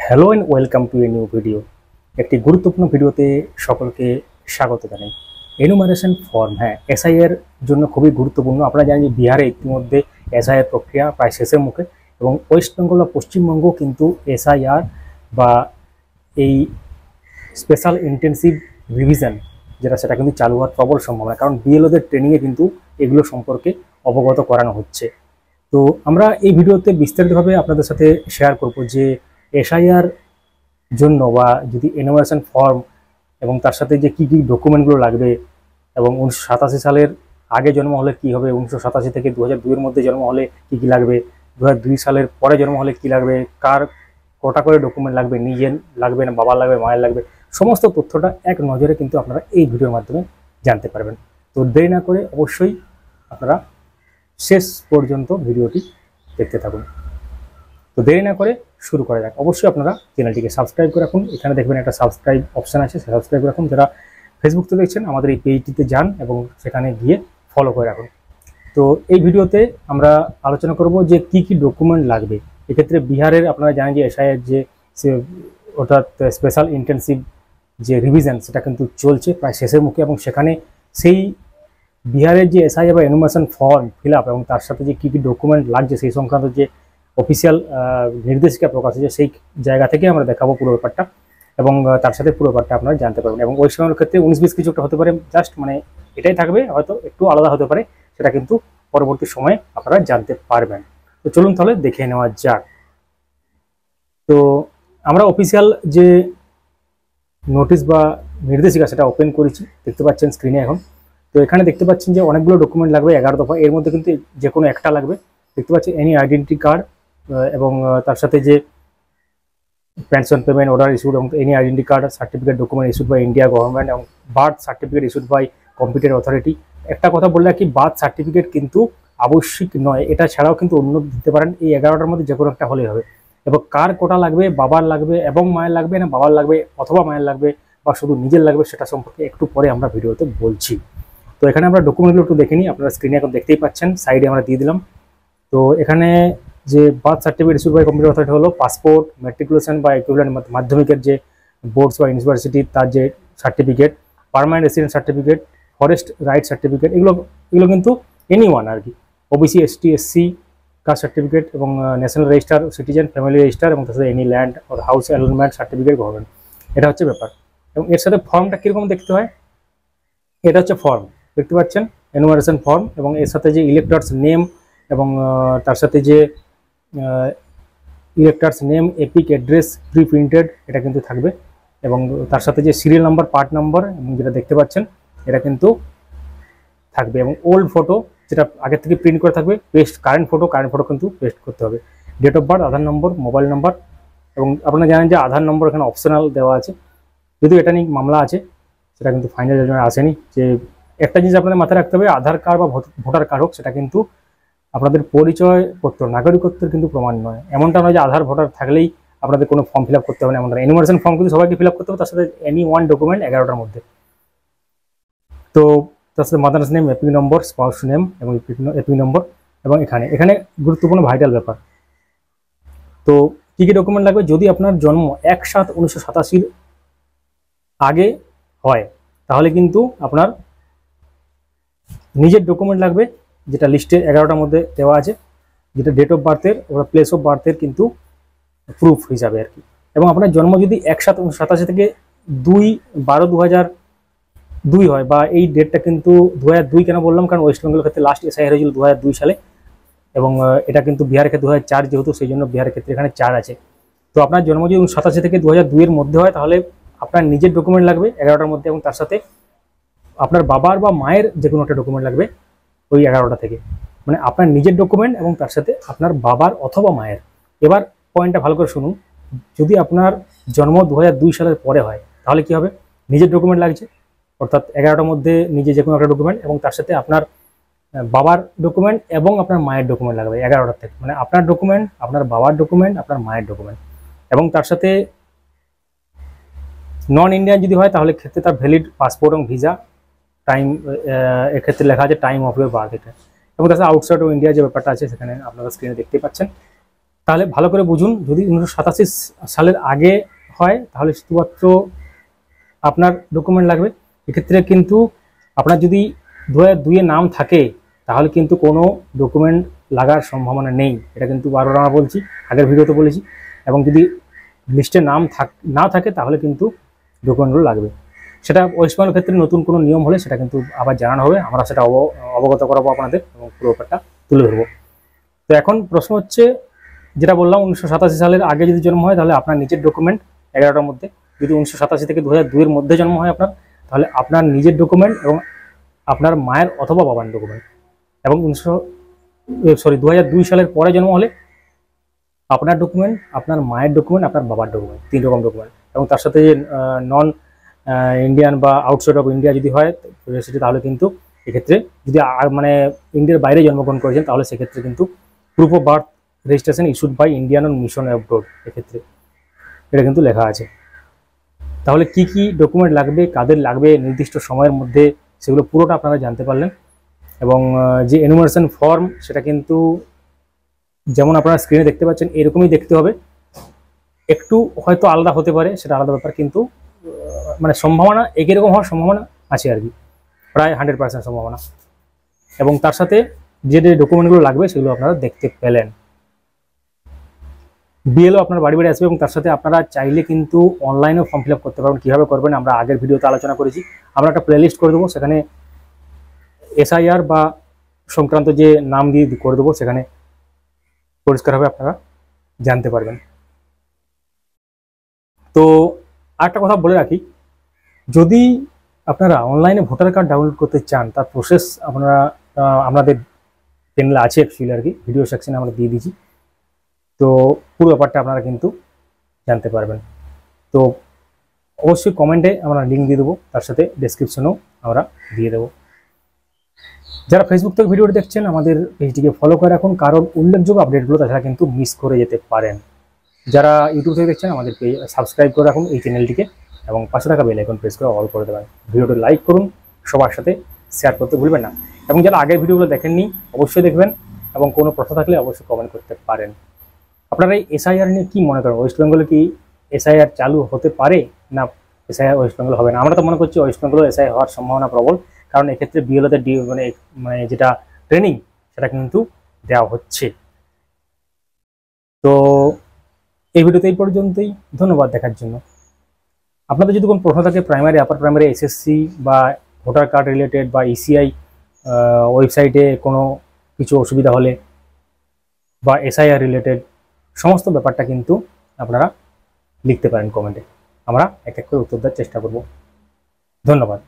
Hello and welcome to a new video. একটি গুরুত্বপূর্ণ ভিডিওতে সকলকে স্বাগত জানাই। এনুমারেশন ফর্ম, হ্যাঁ, এসআই এর জন্য খুবই গুরুত্বপূর্ণ। আপনারা জানেন যে বিহারে ইতিমধ্যে এসআই এর প্রক্রিয়া প্রায় শেষের মুখে, এবং ওয়েস্ট বেঙ্গল বা পশ্চিমবঙ্গ কিন্তু এসআইআর বা এই স্পেশাল ইন্টেন্সিভ রিভিশন সেটা কিন্তু চালু হওয়ার প্রবল সম্ভাবনা, কারণ বিএলওদের ট্রেনিংয়ে কিন্তু এগুলো সম্পর্কে অবগত করানো হচ্ছে। তো আমরা এই ভিডিওতে বিস্তারিতভাবে আপনাদের সাথে শেয়ার করব যে এসআইআর জন্য বা যদি এনুমারেশন ফর্ম এবং তার সাথে যে কী কী ডকুমেন্টগুলো লাগবে, এবং 1987 সালের আগে জন্ম হলে কি হবে, 1987 থেকে 2002-এর মধ্যে জন্ম হলে কি কি লাগবে, 2002 সালের পরে জন্ম হলে কি লাগবে, কার কটা করে ডকুমেন্ট লাগবে, নিজের লাগবে না বাবার লাগবে মায়ের লাগবে, সমস্ত তথ্যটা এক নজরে কিন্তু আপনারা এই ভিডিওর মাধ্যমে জানতে পারবেন। তো দেরি না করে অবশ্যই আপনারা শেষ পর্যন্ত ভিডিওটি দেখতে থাকুন। তো দেরি না করে শুরু করা যাক। অবশ্যই আপনারা চ্যানেলটিকে সাবস্ক্রাইব করে রাখুন। এখানে দেখবেন একটা সাবস্ক্রাইব অপশান আছে, সাবস্ক্রাইব করে রাখুন। যারা ফেসবুক থেকে দেখছেন আমাদের এই পেজটিতে যান এবং সেখানে গিয়ে ফলো করে রাখুন। তো এই ভিডিওতে আমরা আলোচনা করব যে কি কি ডকুমেন্ট লাগবে। এক্ষেত্রে বিহারের আপনারা জানেন যে এসআইয়ের যে অর্থাৎ স্পেশাল ইন্টেন্সিভ যে রিভিশন সেটা কিন্তু চলছে প্রায় শেষের মুখে, এবং সেখানে সেই বিহারের যে এসআই বা এনুমারেশন ফর্ম ফিল আপ এবং তার সাথে যে কী কী ডকুমেন্ট লাগছে সেই সংক্রান্ত যে অফিসিয়াল নির্দেশিকা প্রকাশ হয়েছে সেই জায়গা থেকে আমরা দেখাবো পুরো ব্যাপারটা, এবং তার সাথে পুরো ব্যাপারটা আপনারা জানতে পারবেন। এবং ওই সময়ের ক্ষেত্রে 19-20 কিছু একটা হতে পারে, জাস্ট মানে এটাই থাকবে, হয়তো একটু আলাদা হতে পারে, সেটা কিন্তু পরবর্তী সময়ে আপনারা জানতে পারবেন। তো চলুন তাহলে দেখে নেওয়া যাক। তো আমরা অফিসিয়াল যে নোটিশ বা নির্দেশিকা সেটা ওপেন করেছি, দেখতে পাচ্ছেন স্ক্রিনে এখন। তো এখানে দেখতে পাচ্ছেন যে অনেকগুলো ডকুমেন্ট লাগবে, 11 দফা। এর মধ্যে কিন্তু যে কোনো একটা লাগবে। দেখতে পাচ্ছেন এনি আইডেন্টি কার্ড, এবং তার সাথে যে পেনশন পেমেন্ট অর্ডার ইস্যুড, এবং any identity card certificate document issued by India government, এবং birth certificate issued by competent authority. একটা কথা বললে কি, বার্থ সার্টিফিকেট কিন্তু আবশ্যিক নয়, এটা ছাড়াও কিন্তু অন্য দিতে পারেন। এই 11টার মধ্যে যে কোনো একটা হলেই হবে। এবং কার কোটা লাগবে, বাবার লাগবে এবং মায়ের লাগবে, না বাবার লাগবে অথবা মায়ের লাগবে, বা শুধু নিজের লাগবে, সেটা সম্পর্কে একটু পরে আমরা ভিডিওতে বলছি। তো এখানে আমরা ডকুমেন্টগুলো একটু দেখে নিই। আপনারা স্ক্রিনে এখন দেখতেই পাচ্ছেন, সাইডে আমরা দিয়ে দিলাম। তো এখানে যে birth certificate issued by computer authority হলো পাসপোর্ট, ম্যাট্রিকুলেশন বা ইকুইভ্যালেন্ট মাধ্যমিকের যে বোর্ডস বা ইউনিভার্সিটি তার যে certificate, permanent resident certificate, forest right certificate, এগুলো কিন্তু এনিওয়ান আর কি, OBC ST SC caste certificate, এবং national register citizen, family register, এবং তার সাথে any land or house allotment certificate government. এটা হচ্ছে ব্যাপার। এবং এর সাথে ফর্মটা কীরকম দেখতে হয়, এটা হচ্ছে ফর্ম, দেখতে পাচ্ছেন এনুমারেশন ফর্ম, এবং এর সাথে যে ইলেক্টরস নেম, এবং তার সাথে যে electors name, epic address pre printed, এটা কিন্তু থাকবে। এবং তার সাথে যে সিরিয়াল নাম্বার, পার্ট নাম্বার, এবং যেটা দেখতে পাচ্ছেন এটা কিন্তু থাকবে। এবং ওল্ড ফটো যেটা আগে থেকে প্রিন্ট করে থাকবে, কারেন্ট ফটো কিন্তু পেস্ট করতে হবে। Date of birth, Aadhaar number, mobile number, এবং আপনারা জানেন যে আধার নম্বর এখানে অপশনাল দেওয়া আছে, যদিও এটা নিয়ে মামলা আছে, সেটা কিন্তু ফাইনাল জাজমেন্ট আসেনি। যে একটা জিনিস আপনাদের মাথায় রাখতে হবে, আধার কার্ড বা ভোটার কার্ড হোক, সেটা কিন্তু আপনাদের পরিচয়পত্র, নাগরিকত্বের কিন্তু প্রমাণ নয়। এমনটা নয় যে আধার ভোটার থাকলেই আপনাদের কোনো ফর্ম ফিল আপ করতে হবে না, এমনটা। এনুমারেশন ফর্ম কিন্তু সবাইকে ফিল আপ করতে হবে, তার সাথে এনি ওয়ান ডকুমেন্ট 11টার মধ্যে। তো তার সাথে মাদার্স নেম, এপিক নম্বর, স্পাউস নেম, এবং এপিক নম্বর, এবং এখানে গুরুত্বপূর্ণ ভাইটাল ব্যাপার। তো কী কী ডকুমেন্ট লাগবে, যদি আপনার জন্ম 1/7/1987 আগে হয় তাহলে কিন্তু আপনার নিজের ডকুমেন্ট লাগবে, যেটা লিস্টে 11টার মধ্যে দেওয়া আছে, যেটা ডেট অফ বার্থের ওরা প্লেস অফ বার্থের কিন্তু প্রুফ হিসাবে আর কি। এবং আপনার জন্ম যদি 1/7/1987 থেকে 2/12/2002 হয়, বা এই ডেটটা কিন্তু 2002 কেন বললাম, কারণ ওয়েস্ট বেঙ্গলের ক্ষেত্রে লাস্ট এসআই হয়েছিল 2002 সালে, এবং এটা কিন্তু বিহারের ক্ষেত্রে 2004 যেহেতু, সেই জন্য বিহারের ক্ষেত্রে এখানে 4 আছে। তো আপনার জন্ম যদি 1987 থেকে 2002-এর মধ্যে হয় তাহলে আপনার নিজের ডকুমেন্ট লাগবে 11টার মধ্যে, এবং তার সাথে আপনার বাবার বা মায়ের যে কোনো একটা ডকুমেন্ট লাগবে ওই 11টা থেকে, মানে আপনার নিজের ডকুমেন্ট এবং তার সাথে আপনার বাবার অথবা মায়ের। এবার পয়েন্টটা ভালো করে শুনুন, যদি আপনার জন্ম 2002 সালের পরে হয় তাহলে কি হবে, নিজের ডকুমেন্ট লাগছে, অর্থাৎ 11টার মধ্যে নিজে যে কোনো একটা ডকুমেন্ট, এবং তার সাথে আপনার বাবার ডকুমেন্ট এবং আপনার মায়ের ডকুমেন্ট লাগবে 11টার থেকে, মানে আপনার ডকুমেন্ট, আপনার বাবার ডকুমেন্ট, আপনার মায়ের ডকুমেন্ট, এবং তার সাথে নন ইন্ডিয়ান যদি হয় তাহলে ক্ষেত্রে তার ভ্যালিড পাসপোর্ট এবং ভিসা, টাইম এক্ষেত্রে লেখা আছে টাইম অফ ইউর বার্থ, এটা। এবং তাছাড়া আউটসাইড অফ ইন্ডিয়া যে ব্যাপারটা আছে সেখানে আপনারা স্ক্রিনে দেখতে পাচ্ছেন। তাহলে ভালো করে বুঝুন, যদি 1987 সালের আগে হয় তাহলে শুধুমাত্র আপনার ডকুমেন্ট লাগবে। এক্ষেত্রে কিন্তু আপনার যদি 2002-এ নাম থাকে তাহলে কিন্তু কোনো ডকুমেন্ট লাগার সম্ভাবনা নেই, এটা কিন্তু বারবার আমরা বলছি, আগের ভিডিওতে বলেছি। এবং যদি লিস্টে নাম না থাকে তাহলে কিন্তু ডকুমেন্টগুলো লাগবে। সেটা ওয়েস্ট বেঙ্গলের ক্ষেত্রে নতুন কোনো নিয়ম হলে সেটা কিন্তু আবার জানানো হবে, আমরা সেটা অবগত করাবো আপনাদের এবং পুরো ব্যাপারটা তুলে ধরবো। তো এখন প্রশ্ন হচ্ছে, যেটা বললাম 1987 সালের আগে যদি জন্ম হয় তাহলে আপনার নিজের ডকুমেন্ট 11টার মধ্যে, যদি 1987 থেকে 2002-এর মধ্যে জন্ম হয় আপনার, তাহলে আপনার নিজের ডকুমেন্ট এবং আপনার মায়ের অথবা বাবার ডকুমেন্ট। এবং 2002 সালের পরে জন্ম হলে আপনার ডকুমেন্ট, আপনার মায়ের ডকুমেন্ট, আপনার বাবার ডকুমেন্ট, 3 রকম ডকুমেন্ট। এবং তার সাথে নন ইন্ডিয়ান বা আউটসাইড অফ ইন্ডিয়া যদি হয় সেটা, তাহলে কিন্তু এক্ষেত্রে যদি মানে ইন্ডিয়ার বাইরে জন্মগ্রহণ করেছেন তাহলে সেক্ষেত্রে কিন্তু proof of birth registration issued by Indian on mission abroad, এক্ষেত্রে এটা কিন্তু লেখা আছে। তাহলে কি কি ডকুমেন্ট লাগবে, কাদের লাগবে নির্দিষ্ট সময়ের মধ্যে, সেগুলো পুরোটা আপনারা জানতে পারলেন। এবং যে এনুমারেশন ফর্ম সেটা কিন্তু যেমন আপনারা স্ক্রিনে দেখতে পাচ্ছেন এরকমই দেখতে হবে, একটু হয়তো আলাদা হতে পারে, সেটা আলাদা ব্যাপার, কিন্তু মানে সম্ভাবনা একই রকম হওয়ার সম্ভাবনা আছে আর কি, প্রায় 100% সম্ভাবনা। এবং তার সাথে যে যে ডকুমেন্টগুলো লাগবে সেগুলো আপনারা দেখতে পেলেন। বিএলও আপনার বাড়ি বাড়ি আসবে এবং তার সাথে আপনারা চাইলে কিন্তু অনলাইনেও ফর্ম ফিল আপ করতে পারবেন। কীভাবে করবেন আমরা আগের ভিডিওতে আলোচনা করেছি, আমরা একটা প্লেলিস্ট করে দেবো, সেখানে এসআইআর বা সংক্রান্ত যে নাম দিয়ে করে দেবো, সেখানে পরিষ্কারভাবে আপনারা জানতে পারবেন। তো আরেকটা কথা বলে রাখি, যদি আপনারা অনলাইনে ভোটার কার্ড ডাউনলোড করতে চান তার প্রসেস আপনারা আমাদের চ্যানেলে আছে অ্যাকচুয়ালি আর কি, ভিডিও সেকশনে আমরা দিয়ে দিয়েছি। তো পুরো ব্যাপারটা আপনারা কিন্তু জানতে পারবেন। তো অবশ্যই কমেন্টে আমরা লিঙ্ক দিয়ে দেবো, তার সাথে ডেসক্রিপশনেও আমরা দিয়ে দেবো। যারা ফেসবুক থেকে ভিডিওটি দেখছেন আমাদের পেজটিকে ফলো করে রাখুন, কারণ উল্লেখযোগ্য আপডেটগুলো তাছাড়া কিন্তু মিস করে যেতে পারেন। যারা ইউটিউব থেকে দেখছেন আমাদের পেজ সাবস্ক্রাইব করে রাখুন এই চ্যানেলটিকে, এবং পাশে থাকা বেল আইকন প্রেস করে অল করে দেবেন। ভিডিওটি লাইক করুন, সবার সাথে শেয়ার করতে ভুলবেন না। এবং যারা আগের ভিডিওগুলো দেখেননি অবশ্যই দেখবেন, এবং কোনো প্রশ্ন থাকলে অবশ্যই কমেন্ট করতে পারেন। আপনারা এই এসআইআর নিয়ে কী মনে করেন? ওয়েস্ট বেঙ্গলে কি এসআইআর চালু হতে পারে, না এসআইআর ওয়েস্ট বেঙ্গল হবে না? আমরা তো মনে করছি ওয়েস্ট বেঙ্গলে এসআই হওয়ার সম্ভাবনা প্রবল, কারণ এক্ষেত্রে বিএলওদের মানে যেটা ট্রেনিং সেটা কিন্তু দেওয়া হচ্ছে। তো এই ভিডিওতে এই পর্যন্তই, ধন্যবাদ দেখার জন্য। আপনাদের যদি কোনো প্রশ্ন থাকে প্রাইমারি, আপার প্রাইমারি, এসএসসি বা ভোটার কার্ড রিলেটেড বা ইসিআই ওয়েবসাইটে কোনো কিছু অসুবিধা হলে বা এসআইআর রিলেটেড সমস্ত ব্যাপারটা কিন্তু আপনারা লিখতে পারেন কমেন্টে, আমরা এক এক করে উত্তর দেওয়ার চেষ্টা করব। ধন্যবাদ।